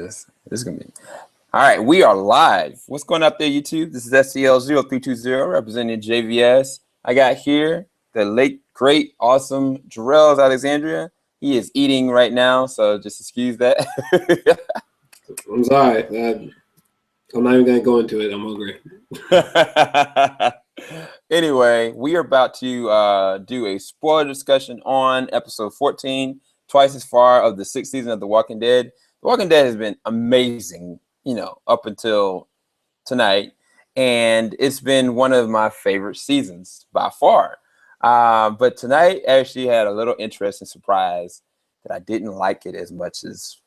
This is gonna be all right. We are live. What's going up there, YouTube? This is SCL0320 representing JVS. I got here the late, great, awesome Jor-Els Alexandria. He is eating right now, so just excuse that. I'm sorry. I'm not even gonna go into it. I'm hungry. Anyway, we are about to do a spoiler discussion on episode 14, twice as far of the 6th season of The Walking Dead. The Walking Dead has been amazing, you know, up until tonight, and it's been one of my favorite seasons by far. But tonight actually had a little interesting surprise that I didn't like it as much as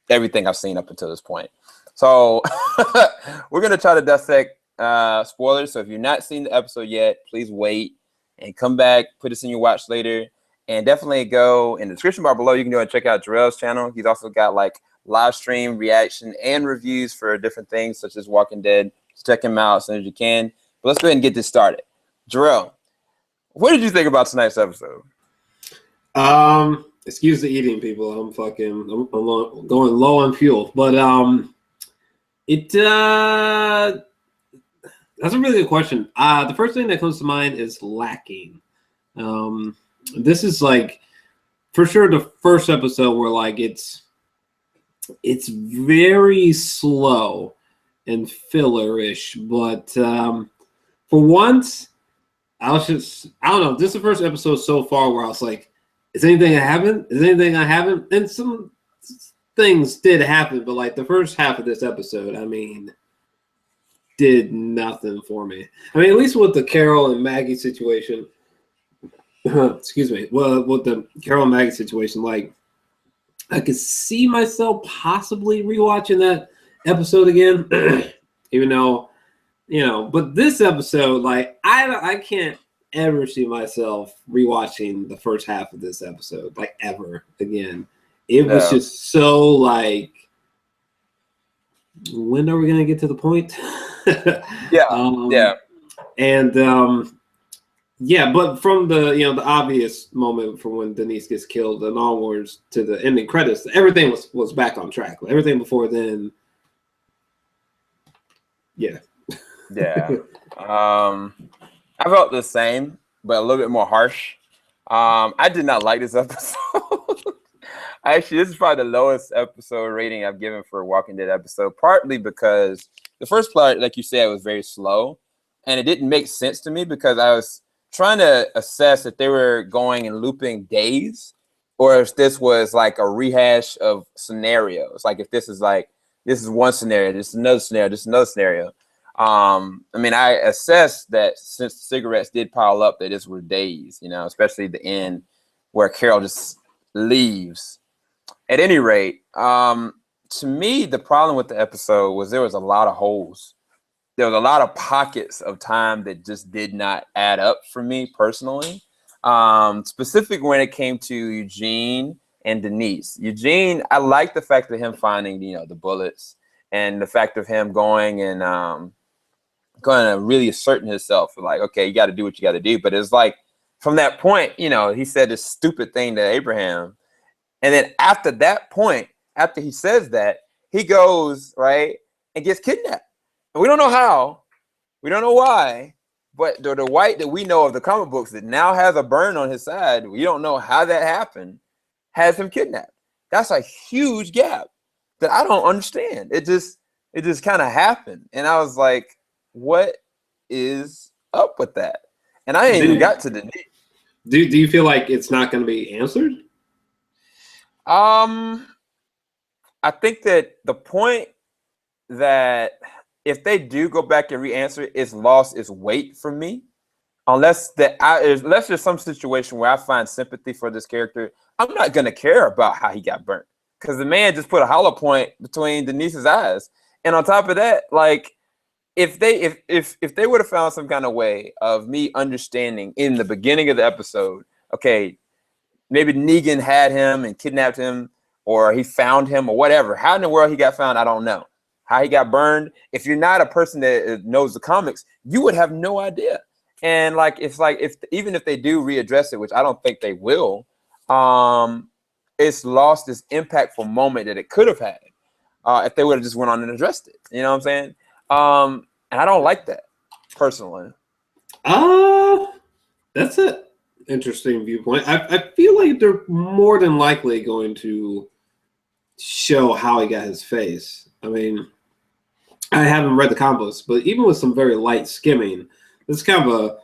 everything I've seen up until this point. So we're going to try to dissect spoilers. So if you've not seen the episode yet, please wait and come back, put this in your watch later, and definitely go in the description bar below. You can go and check out Jor-Els' channel. He's also got like live stream reaction and reviews for different things such as Walking Dead. So check him out as soon as you can. But let's go ahead and get this started. Jor-El, what did you think about tonight's episode? Excuse the eating, people. I'm going low on fuel, but that's a really good question. The first thing that comes to mind is lacking. This is like for sure the first episode where like it's very slow and filler-ish, but for once I don't know, this is the first episode so far where I was like, is anything I haven't? Is anything I haven't? And some things did happen, but like the first half of this episode, I mean, did nothing for me. I mean, at least with the Carol and Maggie situation, excuse me, well, with the Carol and Maggie situation, like I could see myself possibly rewatching that episode again, even though, you know, but this episode, like I can't ever see myself rewatching the first half of this episode, like ever again. It was just so like, when are we gonna get to the point? Yeah, but from the the obvious moment from when Denise gets killed and onwards to the ending credits, everything was back on track. Everything before then, yeah. I felt the same, but a little bit more harsh. I did not like this episode. Actually, this is probably the lowest episode rating I've given for a Walking Dead episode, partly because the first part, like you said, was very slow, and it didn't make sense to me because I was trying to assess if they were going and looping days or if this was like a rehash of scenarios. Like if this is one scenario, this is another scenario, this is another scenario. I mean, I assessed that since the cigarettes did pile up, that this were days, you know, especially the end where Carol just leaves. At any rate, to me, the problem with the episode was there was a lot of holes. There was a lot of pockets of time that just did not add up for me personally. Specifically when it came to Eugene and Denise. Eugene, I like the fact of him finding, the bullets and the fact of him going and going to really asserting himself. Like, okay, you got to do what you got to do. But it's like from that point, he said this stupid thing to Abraham. And then after that point, after he says that, he goes, right, and gets kidnapped. And we don't know how, we don't know why, but the White that we know of the comic books that now has a burn on his side, we don't know how that happened, has him kidnapped. That's a huge gap that I don't understand. It just kind of happened. And I was like, what is up with that? And I ain't even got to the do you feel like it's not going to be answered? I think that the point that if they do go back and re-answer it, it's lost its weight for me. Unless there's some situation where I find sympathy for this character, I'm not gonna care about how he got burnt because the man just put a hollow point between Denise's eyes. And on top of that, like if they would have found some kind of way of me understanding in the beginning of the episode, okay, maybe Negan had him and kidnapped him, or he found him, or whatever. How in the world he got found, I don't know. How he got burned. If you're not a person that knows the comics, you would have no idea. And even if they do readdress it, which I don't think they will, it's lost this impactful moment that it could have had. if they would have just went on and addressed it. You know what I'm saying? And I don't like that personally. That's an interesting viewpoint. I feel like they're more than likely going to show how he got his face. I mean, I haven't read the comic books, but even with some very light skimming, it's kind of a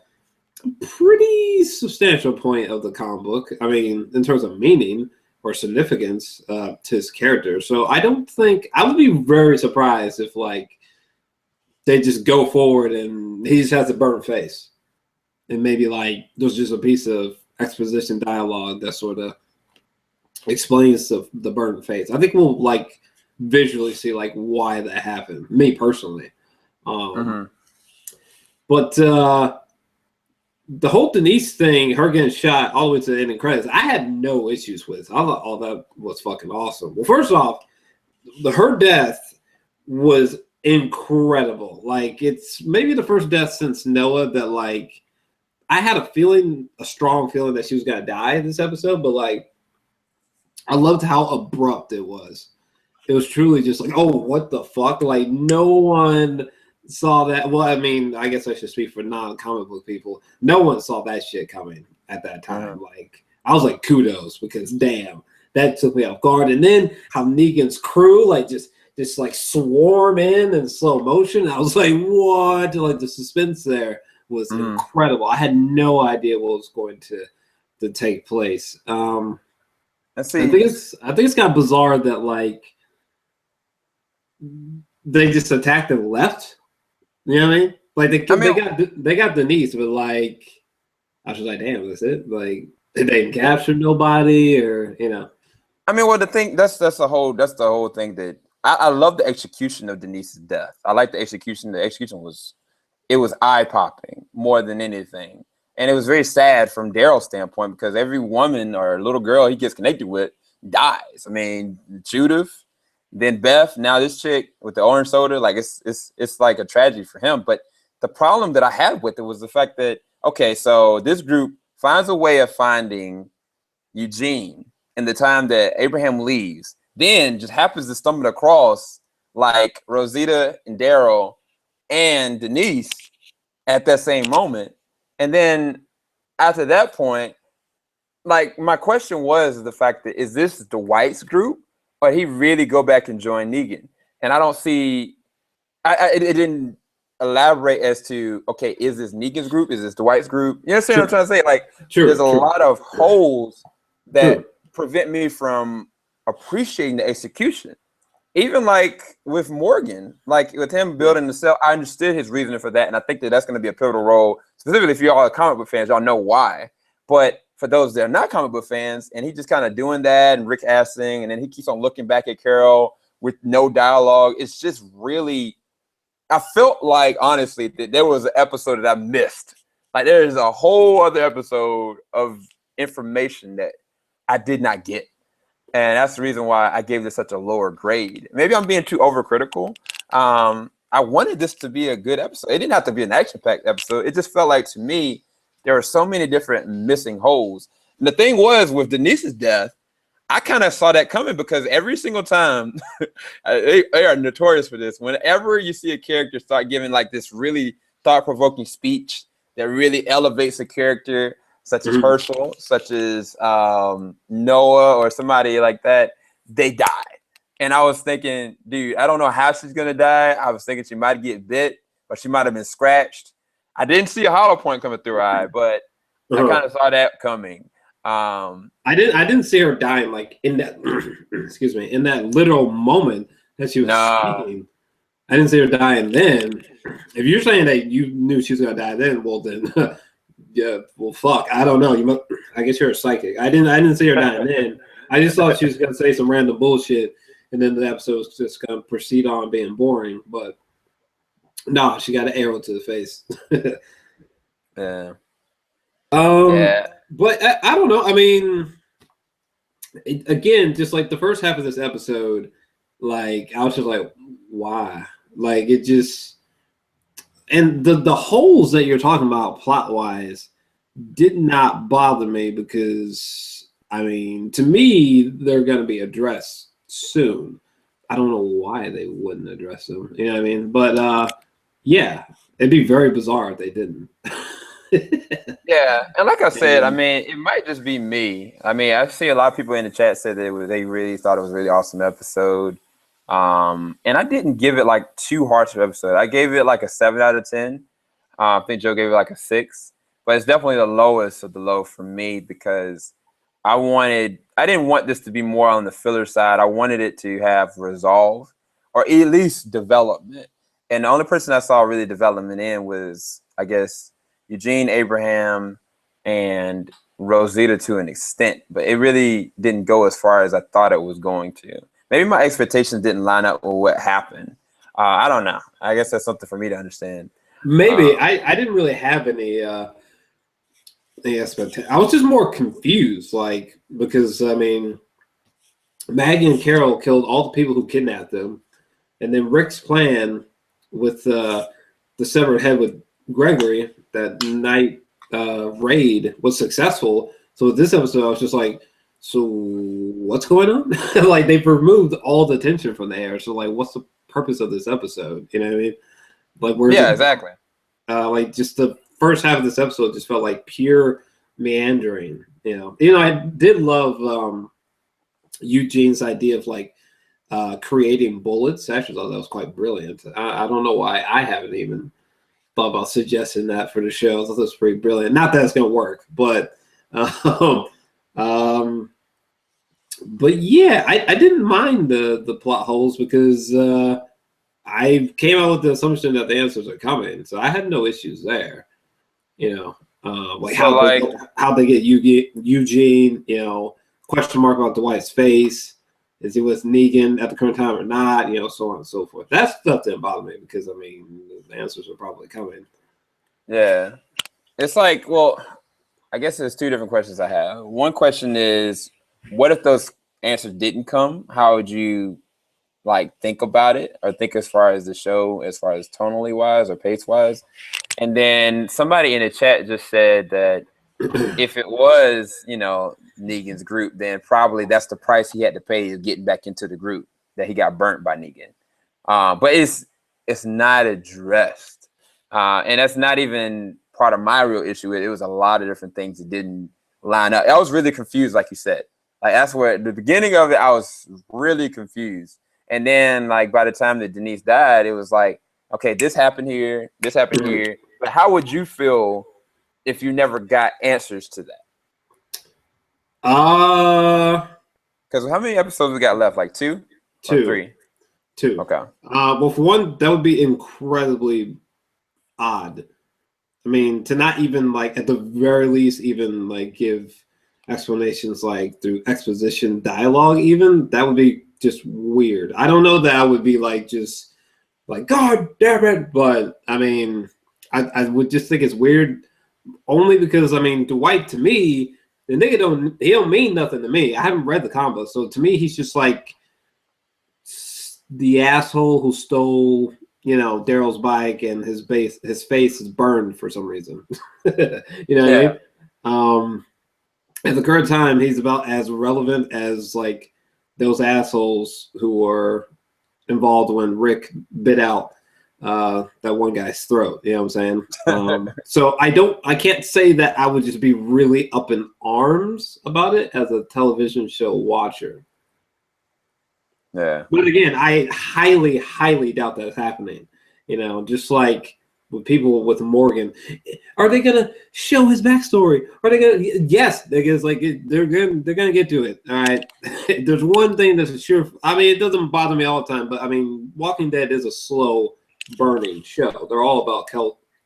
pretty substantial point of the comic book. I mean, in terms of meaning or significance to his character. So I don't think I would be very surprised if like they just go forward and he just has a burnt face, and maybe like there's just a piece of exposition dialogue that sort of explains the burnt face. I think we'll like visually see like why that happened. Me personally, but the whole Denise thing, her getting shot all the way to the ending credits, I had no issues with. I thought all that was fucking awesome. Well, first off, her death was incredible. Like, it's maybe the first death since Noah that, like, I had a strong feeling that she was going to die in this episode, but, like, I loved how abrupt it was. It was truly just like, oh, what the fuck? Like, no one saw that. Well, I mean, I guess I should speak for non-comic book people. No one saw that shit coming at that time. Like, I was like, kudos, because damn, that took me off guard. And then how Negan's crew like just like swarm in slow motion. I was like, what? Like, the suspense there was incredible. I had no idea what was going to take place. I think it's kind of bizarre that like they just attacked and left. You know what I mean? Like they got Denise, but like I was like, damn, that's it. Like they didn't capture nobody, or you know. I mean, well, the thing that's the whole thing that I love the execution of Denise's death. I like the execution. The execution was eye popping more than anything, and it was very sad from Daryl's standpoint because every woman or little girl he gets connected with dies. I mean, Judith. Then Beth, now this chick with the orange soda, like it's like a tragedy for him. But the problem that I had with it was the fact that, okay, so this group finds a way of finding Eugene in the time that Abraham leaves, then just happens to stumble across like Rosita and Daryl and Denise at that same moment. And then after that point, like my question was the fact that, is this the Whites group? Or he really go back and join Negan? And I don't see, it didn't elaborate as to, okay, is this Negan's group? Is this the White's group? You understand what I'm trying to say? Like, there's a lot of holes that prevent me from appreciating the execution. Even like with Morgan, like with him building the cell, I understood his reasoning for that. And I think that that's going to be a pivotal role, specifically if you're all comic book fans, y'all know why. But for those that are not comic book fans, and he just kind of doing that, and Rick Assing, and then he keeps on looking back at Carol with no dialogue. It's just really, I felt like, honestly, that there was an episode that I missed. Like, there is a whole other episode of information that I did not get. And that's the reason why I gave this such a lower grade. Maybe I'm being too overcritical. I wanted this to be a good episode. It didn't have to be an action-packed episode. It just felt like, to me, there are so many different missing holes. And the thing was, with Denise's death, I kind of saw that coming because every single time, they are notorious for this. Whenever you see a character start giving like this really thought-provoking speech that really elevates a character, such as Herschel, such as Noah, or somebody like that, they die. And I was thinking, dude, I don't know how she's going to die. I was thinking she might get bit, or she might have been scratched. I didn't see a hollow point coming through her eye, but I kind of saw that coming. I didn't see her dying like in that excuse me, in that literal moment that she was speaking. I didn't see her dying then. If you're saying that you knew she was gonna die then, well then yeah, well fuck. I don't know. I guess you're a psychic. I didn't see her dying then. I just thought she was gonna say some random bullshit and then the episode was just gonna proceed on being boring, but no, she got an arrow to the face. Yeah. But I don't know. I mean, again, just like the first half of this episode, like I was just like, why? Like it just, and the holes that you're talking about plot wise did not bother me because I mean, to me, they're going to be addressed soon. I don't know why they wouldn't address them. You know what I mean? But yeah, it'd be very bizarre if they didn't. Yeah, and like I said, I And mean, it might just be me. I mean, I see a lot of people in the chat said they really thought it was a really awesome episode. And I didn't give it like too harsh of an episode. I gave it like a 7 out of 10. I think Joe gave it like a 6, but it's definitely the lowest of the low for me because I didn't want this to be more on the filler side. I wanted it to have resolve or at least development. And the only person I saw really development in was, I guess, Eugene, Abraham, and Rosita to an extent, but it really didn't go as far as I thought it was going to. Maybe my expectations didn't line up with what happened. I don't know. I guess that's something for me to understand. maybe I didn't really have any expectation. I was just more confused, like because I mean, Maggie and Carol killed all the people who kidnapped them, and then Rick's plan with the severed head with Gregory that night raid was successful. So with this episode, I was just like, so what's going on? Like they've removed all the tension from the air. So like, what's the purpose of this episode? You know what I mean? Like, where's Yeah, exactly. like just the first half of this episode just felt like pure meandering. You know, I did love Eugene's idea of like creating bullets. I actually thought that was quite brilliant. I don't know why I haven't even thought about suggesting that for the show. I thought that was pretty brilliant. Not that it's gonna work, but but yeah, I didn't mind the plot holes because I came out with the assumption that the answers are coming, so I had no issues there. You know, like So like, how they get Eugene. You know, question mark about Dwight's face. Is he with Negan at the current time or not? You know, so on and so forth. That stuff didn't bother me because I mean the answers are probably coming. yeah, it's like, well, I guess there's two different questions I have. One question is, what if those answers didn't come? How would you like think about it or think as far as the show, as far as tonally wise or pace wise? And then somebody in the chat just said that if it was, Negan's group, then probably that's the price he had to pay is getting back into the group that he got burnt by Negan. But it's not addressed, and that's not even part of my real issue. It was a lot of different things that didn't line up. I was really confused, like you said. Like that's where at the beginning of it, I was really confused, and then like by the time that Denise died, it was like, okay, this happened here, this happened here. But how would you feel if you never got answers to that? Because how many episodes we got left? Like two or three? Two. Okay. Well, for one, that would be incredibly odd. I mean, to not even like at the very least even like give explanations like through exposition dialogue, even that would be just weird. I don't know that I would be like just like God damn it, but I mean, I would just think it's weird only because I mean Dwight to me the nigga don't mean nothing to me. I haven't read the combo, so to me he's just like the asshole who stole Daryl's bike and his face is burned for some reason. You know what I mean? At the current time, he's about as relevant as like those assholes who were involved when Rick bit out that one guy's throat. You know what I'm saying? So I can't say that I would just be really up in arms about it as a television show watcher. Yeah. But again, I highly, highly doubt that's happening. Just like with people with Morgan, are they gonna show his backstory? Are they gonna? Yes, because like they're gonna get to it. All right. There's one thing that's sure. I mean, it doesn't bother me all the time, but I mean, Walking Dead is a slow burning show. They're all about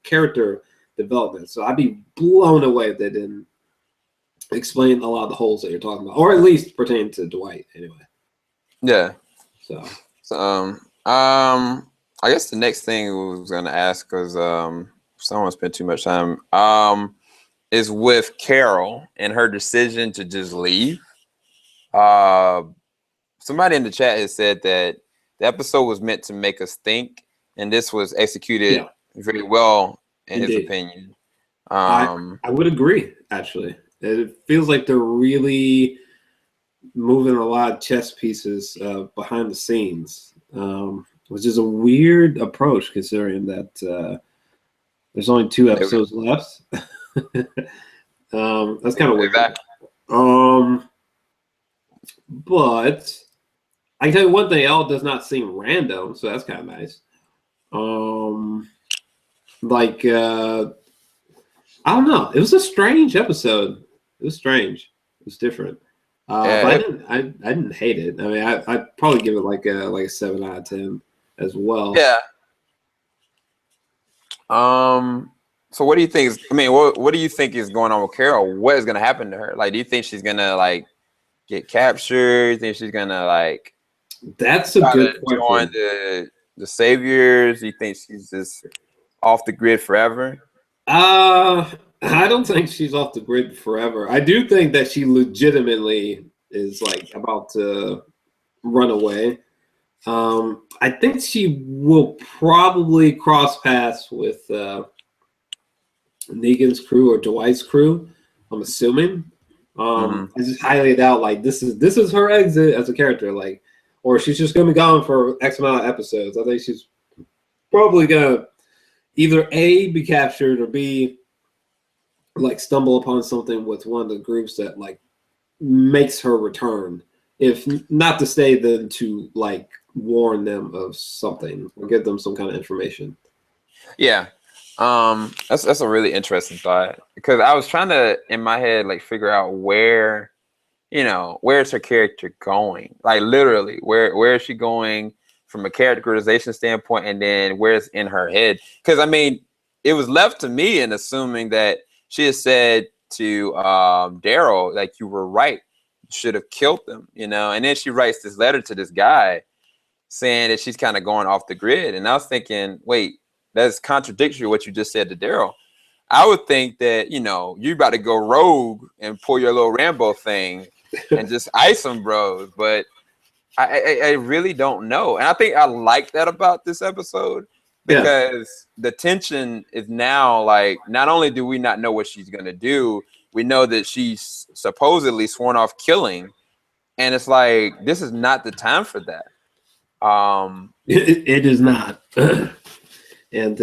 character development. So I'd be blown away if they didn't explain a lot of the holes that you're talking about, or at least pertain to Dwight anyway. Yeah. So I guess the next thing we was gonna ask, because someone spent too much time, is with Carol and her decision to just leave. Somebody in the chat has said that the episode was meant to make us think, and this was executed very well in his opinion. I would agree. Actually, it feels like they're really moving a lot of chess pieces behind the scenes, which is a weird approach considering that there's only 2 episodes left. That's kind of weird. Exactly. But I can tell you one thing: Elle does not seem random, so that's kind of nice. I don't know. It was a strange episode. It was strange. It was different. But I didn't hate it. I mean, I'd probably give it like a 7 out of 10 as well. Yeah. So what do you think is, I mean, what do you think is going on with Carol? What is going to happen to her? Like, do you think she's going to like get captured? Do you think she's going to like, that's a good question. Join the Saviors? Do you think she's just off the grid forever? I don't think she's off the grid forever. I do think that she legitimately is like about to run away. I think she will probably cross paths with Negan's crew or Dwight's crew. I'm assuming. I just highly doubt like this is her exit as a character, like, or she's just gonna be gone for X amount of episodes. I think she's probably gonna either A, be captured, or B, like stumble upon something with one of the groups that like makes her return. If not to stay, then to like warn them of something or give them some kind of information. Yeah. That's a really interesting thought, because I was trying to in my head like figure out where, where's her character going? Like literally, where is she going from a characterization standpoint, and then where's in her head? Because I mean, it was left to me in assuming that she had said to Daryl, like, you were right, you should have killed them, and then she writes this letter to this guy saying that she's kind of going off the grid, and I was thinking, wait, that's contradictory what you just said to Daryl. I would think that you're about to go rogue and pull your little Rambo thing and just ice them bros, but I really don't know. And I think I like that about this episode, because the tension is now like, not only do we not know what she's going to do, we know that she's supposedly sworn off killing. And it's like, this is not the time for that. It is not. And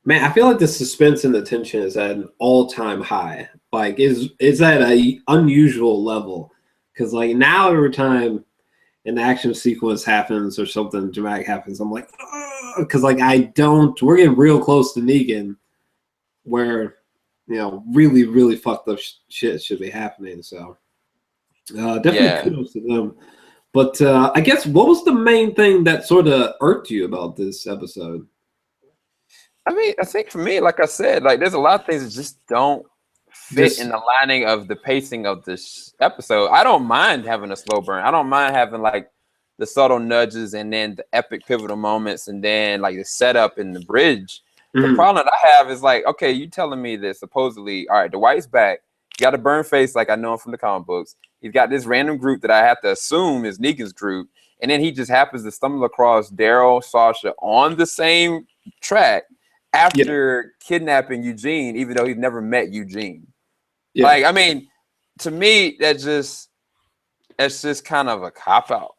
man, I feel like the suspense and the tension is at an all-time high. Like, it's at an unusual level. Because like now every time an action sequence happens or something dramatic happens, I'm like, because like we're getting real close to Negan, where really really fucked up shit should be happening. So definitely kudos to them. But I guess, what was the main thing that sort of irked you about this episode? I mean, I think for me, like I said, like there's a lot of things that just don't fit in the lining of the pacing of this episode. I don't mind having a slow burn. I don't mind having like the subtle nudges and then the epic pivotal moments and then like the setup and the bridge. The problem that I have is like, okay, you telling me that supposedly, all right, Dwight's back. He got a burn face like I know him from the comic books. He's got this random group that I have to assume is Negan's group. And then he just happens to stumble across Daryl, Sasha on the same track after kidnapping Eugene, even though he's never met Eugene. Like, I mean, to me, it's just kind of a cop-out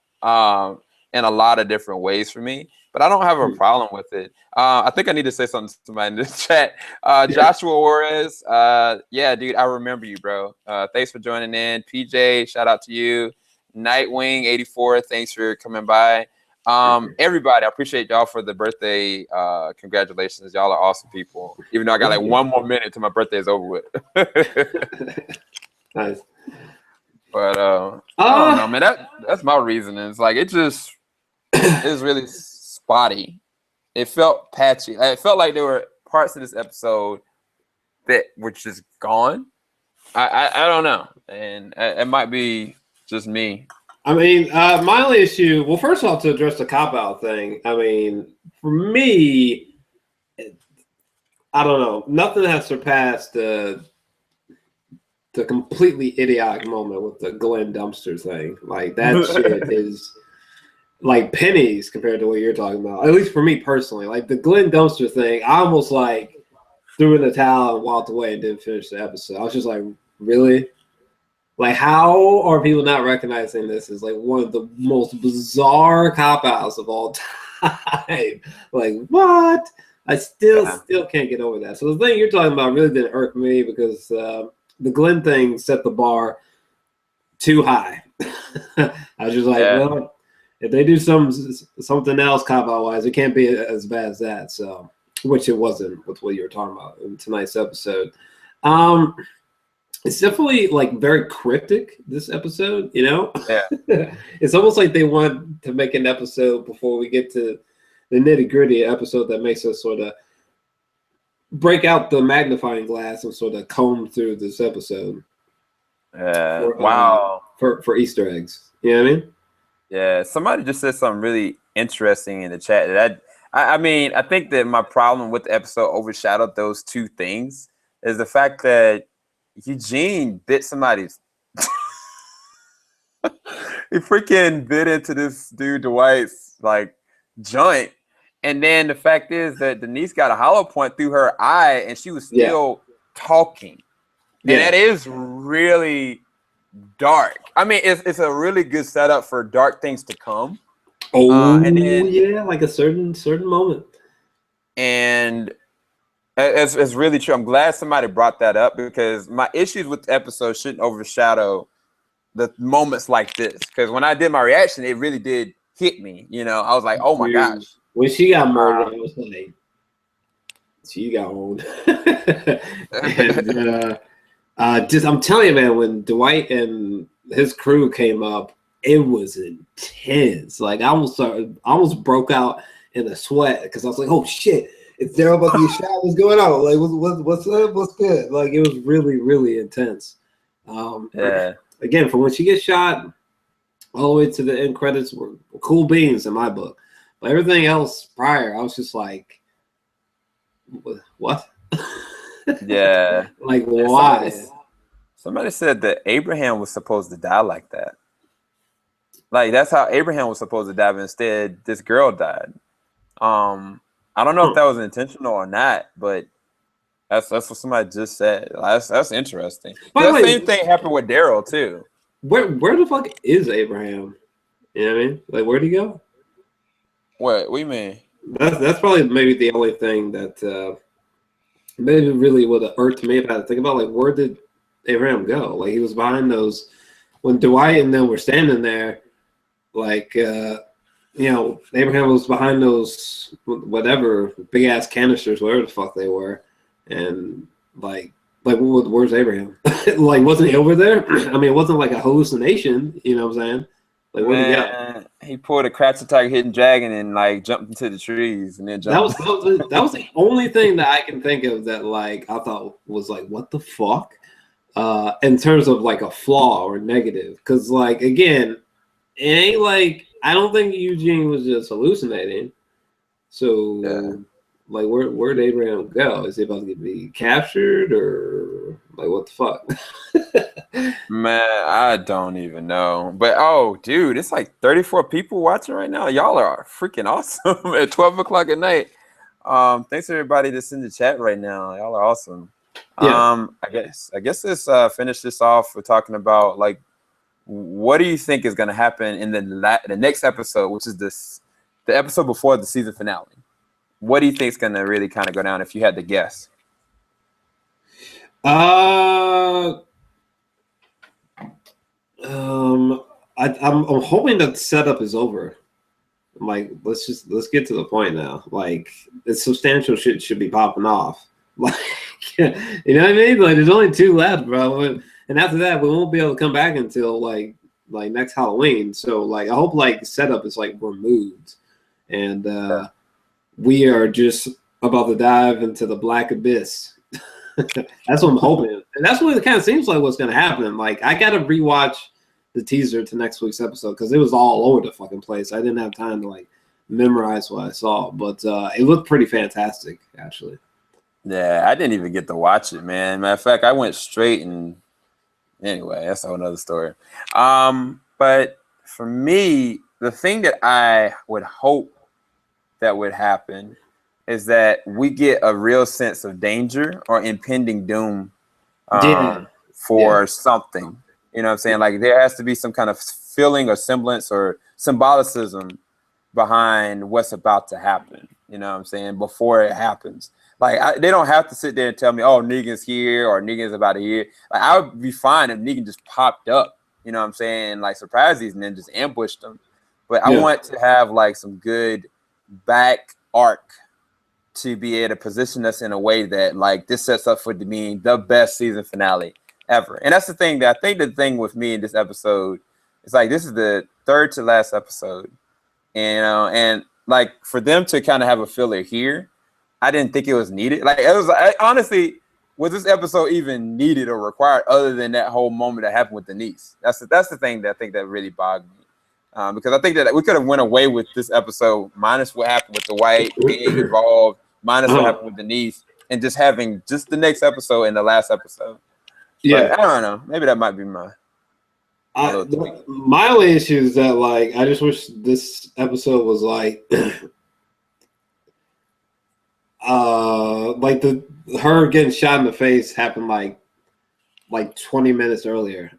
in a lot of different ways for me. But I don't have a problem with it. I think I need to say something to somebody in the chat. Joshua Juarez, yeah, dude, I remember you, bro. Thanks for joining in. PJ, shout out to you. Nightwing84, thanks for coming by. Everybody, I appreciate y'all for the birthday congratulations. Y'all are awesome people. Even though I got like 1 more minute till my birthday is over with. Nice. But I don't know, man. That's my reasoning. It's like it just is really spotty. It felt patchy. It felt like there were parts of this episode that were just gone. I don't know, and it might be just me. I mean, my only issue. Well, first off, to address the cop-out thing. I mean, for me, I don't know. Nothing has surpassed the completely idiotic moment with the Glenn dumpster thing. Like, that shit is like pennies compared to what you're talking about. At least for me personally, like the Glenn dumpster thing, I almost like threw in the towel and walked away and didn't finish the episode. I was just like, really? Like, how are people not recognizing this as like one of the most bizarre cop outs of all time? Like, what? I still can't get over that. So the thing you're talking about really didn't irk me because the Glenn thing set the bar too high. I was just like, well, if they do something else cop out wise, it can't be as bad as that. So, which it wasn't with what you were talking about in tonight's episode. It's definitely like very cryptic, this episode, you know? Yeah. It's almost like they want to make an episode before we get to the nitty-gritty episode that makes us sort of break out the magnifying glass and sort of comb through this episode. Wow. For Easter eggs. You know what I mean? Yeah. Somebody just said something really interesting in the chat that I mean, I think that my problem with the episode overshadowed those two things is the fact that Eugene bit somebody's. He freaking bit into this dude Dwight's like joint, and then the fact is that Denise got a hollow point through her eye, and she was still talking, and that is really dark. I mean, it's a really good setup for dark things to come. And then, like a certain moment, and it's really true. I'm glad somebody brought that up because my issues with the episode shouldn't overshadow the moments like this. Because when I did my reaction, it really did hit me. You know, I was like, "Oh my gosh!" When she got murdered, I was like, "She got owned." And just, I'm telling you, man, when Dwight and his crew came up, it was intense. Like I almost broke out in a sweat because I was like, "Oh shit!" It's there about to be shot. What's going on? Like, what's up? What's good? Like, it was really, really intense. Again, from when she gets shot all the way to the end credits were cool beans in my book. But everything else prior, I was just like, what? Yeah. Like, why? Somebody said that Abraham was supposed to die like that. Like, that's how Abraham was supposed to die, but instead, this girl died. I don't know if that was intentional or not, but that's what somebody just said. That's interesting. The same thing happened with Daryl too. Where the fuck is Abraham? You know what I mean? Like, where'd he go? What do you mean? That's probably maybe the only thing that maybe really would have irked me if I had to think about. Like, where did Abraham go? Like, he was behind those when Dwight and them were standing there. Like, you know, Abraham was behind those whatever big ass canisters, whatever the fuck they were, and like where's Abraham? Like, wasn't he over there? I mean, it wasn't like a hallucination. You know what I'm saying? Like, man, he pulled a Crouching Tiger, Hidden Dragon, and like jumped into the trees, and then jumped. That was the only thing that I can think of that like I thought was like, what the fuck? In terms of like a flaw or negative, because like again, it ain't like. I don't think Eugene was just hallucinating. So, like, where'd Abraham go? Is he about to be captured or like what the fuck? Man, I don't even know. But oh, dude, it's like 34 people watching right now. Y'all are freaking awesome at 12 o'clock at night. Thanks everybody that's in the chat right now. Y'all are awesome. Yeah. I guess let's finish this off. We're talking about like. What do you think is going to happen in the next episode, which is the episode before the season finale? What do you think is going to really kind of go down if you had to guess? I'm hoping that the setup is over. Like, let's get to the point now. Like, it's substantial shit should be popping off. Like, you know what I mean? Like, there's only 2 left, bro. And after that, we won't be able to come back until like next Halloween. So like, I hope like setup is like removed, and we are just about to dive into the black abyss. That's what I'm hoping, and that's what it kind of seems like what's going to happen. Like, I got to rewatch the teaser to next week's episode because it was all over the fucking place. I didn't have time to like memorize what I saw, but it looked pretty fantastic, actually. Yeah, I didn't even get to watch it, man. Matter of fact, I went straight and. Anyway, that's a whole nother story. But for me, the thing that I would hope that would happen is that we get a real sense of danger or impending doom for something. You know what I'm saying? Like there has to be some kind of feeling or semblance or symbolicism behind what's about to happen. You know what I'm saying? Before it happens. Like they don't have to sit there and tell me, oh, Negan's here or Negan's about to here. Like I would be fine if Negan just popped up. You know what I'm saying? Like surprise these ninjas, ambushed them. But I want to have like some good back arc to be able to position us in a way that like this sets up for being the best season finale ever. And that's the thing that I think the thing with me in this episode is like this is the third to last episode. And like for them to kind of have a filler here, I didn't think it was needed. Like it was honestly, was this episode even needed or required other than that whole moment that happened with Denise? That's the thing that I think that really bothered me. Because I think that we could have went away with this episode minus what happened with the white being involved, minus what happened with Denise, and just having just the next episode and the last episode. Yeah, but I don't know. Maybe that might be my only issue is that like I just wish this episode was like like her getting shot in the face happened like 20 minutes earlier,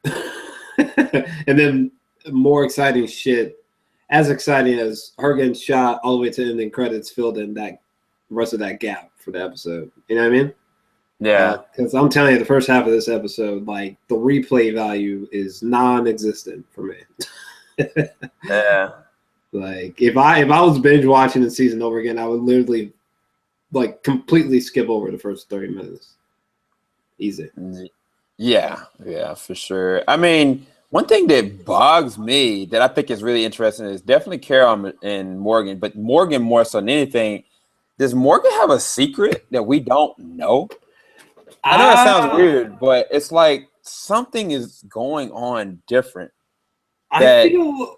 and then more exciting shit, as exciting as her getting shot all the way to ending credits filled in that rest of that gap for the episode. You know what I mean? Yeah. Because I'm telling you, the first half of this episode, like the replay value is non-existent for me. Yeah. Like if I was binge watching the season over again, I would literally like completely skip over the first 30 minutes. Easy. Yeah, for sure. I mean, one thing that bugs me that I think is really interesting is definitely Carol and Morgan, but Morgan more so than anything. Does Morgan have a secret that we don't know? I know it sounds weird, but it's like something is going on different. I feel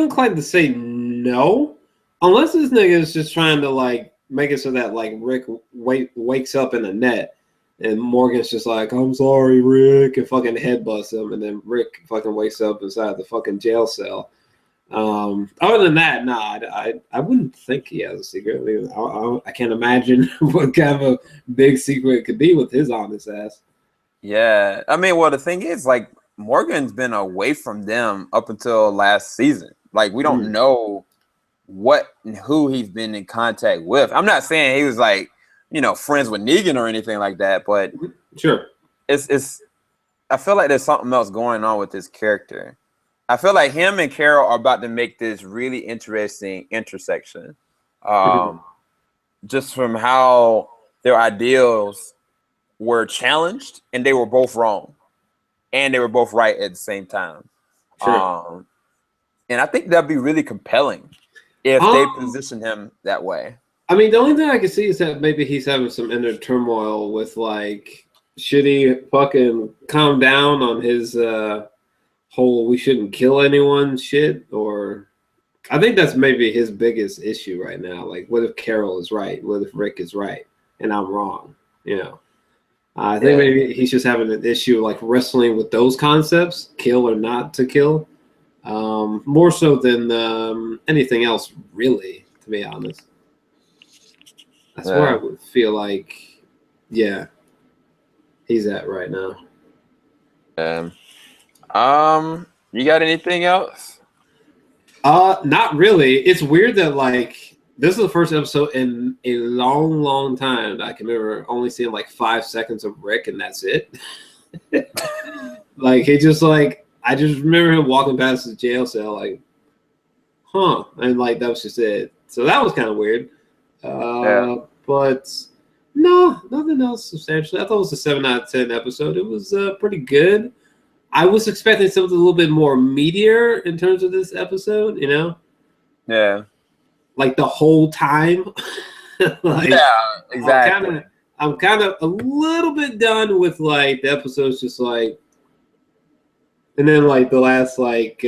inclined to say no, unless this nigga is just trying to like make it so that like Rick wakes up in the net. And Morgan's just like, I'm sorry, Rick, and fucking headbutts him. And then Rick fucking wakes up inside the fucking jail cell. Other than that, nah, I wouldn't think he has a secret. I mean, I can't imagine what kind of a big secret it could be with his honest ass. Yeah. I mean, well, the thing is, like, Morgan's been away from them up until last season. Like, we don't know what and who he's been in contact with. I'm not saying he was like, friends with Negan or anything like that, but sure, it's. I feel like there's something else going on with this character. I feel like him and Carol are about to make this really interesting intersection, just from how their ideals were challenged and they were both wrong, and they were both right at the same time. Sure. And I think that'd be really compelling if they position him that way. I mean, the only thing I can see is that maybe he's having some inner turmoil with like shitty fucking calm down on his whole we shouldn't kill anyone shit. Or I think that's maybe his biggest issue right now. Like, what if Carol is right? What if Rick is right and I'm wrong? I think maybe he's just having an issue like wrestling with those concepts, kill or not to kill, more so than anything else, really, to be honest. That's where I would feel like, he's at right now. You got anything else? Not really. It's weird that like this is the first episode in a long, long time that I can remember only seeing like 5 seconds of Rick and that's it. Like he just like I just remember him walking past the jail cell like, and like that was just it. So that was kind of weird. But no, nothing else substantial. I thought it was a 7 out of 10 episode. It was pretty good. I was expecting something a little bit more meatier in terms of this episode, Yeah. Like the whole time. Like, yeah, exactly. I'm kind of a little bit done with like the episodes just like, and then like the last like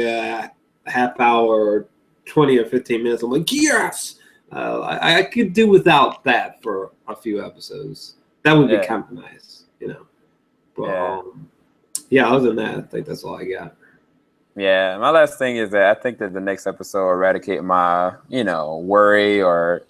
half hour or 20 or 15 minutes, I'm like, yes! I could do without that for a few episodes. That would be kind of nice, But other than that, I think that's all I got. Yeah, my last thing is that I think that the next episode will eradicate my, worry or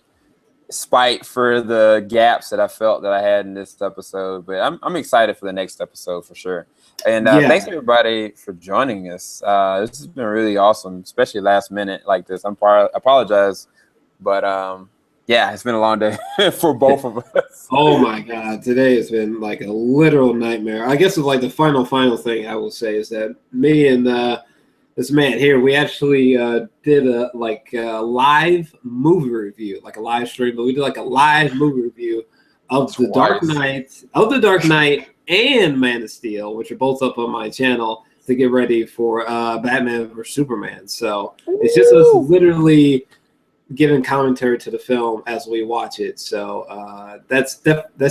spite for the gaps that I felt that I had in this episode. But I'm excited for the next episode for sure. And thanks everybody for joining us. This has been really awesome, especially last minute like this. I apologize, but yeah, it's been a long day for both of us. Oh my God, today has been like a literal nightmare. I guess it's like the final thing I will say is that me and this man here, we actually did a live movie review, like a live stream, but we did like a live movie review of The Dark Knight and Man of Steel, which are both up on my channel to get ready for Batman vs Superman. So it's just us literally giving commentary to the film as we watch it. So that's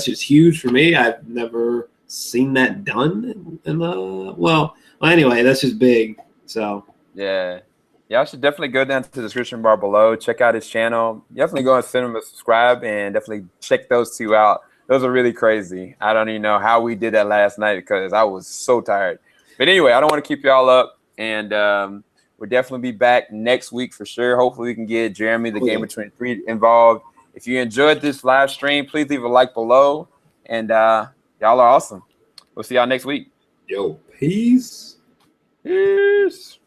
just huge for me. I've never seen that done in the well, anyway, that's just big. So yeah, y'all should definitely go down to the description bar below. Check out his channel. Definitely go and send him a subscribe and definitely check those two out. Those are really crazy. I don't even know how we did that last night because I was so tired. But anyway, I don't want to keep y'all up, and we'll definitely be back next week for sure. Hopefully we can get Jeremy, the Gamer 23, involved. If you enjoyed this live stream, please leave a like below, and y'all are awesome. We'll see y'all next week. Yo, peace. Peace.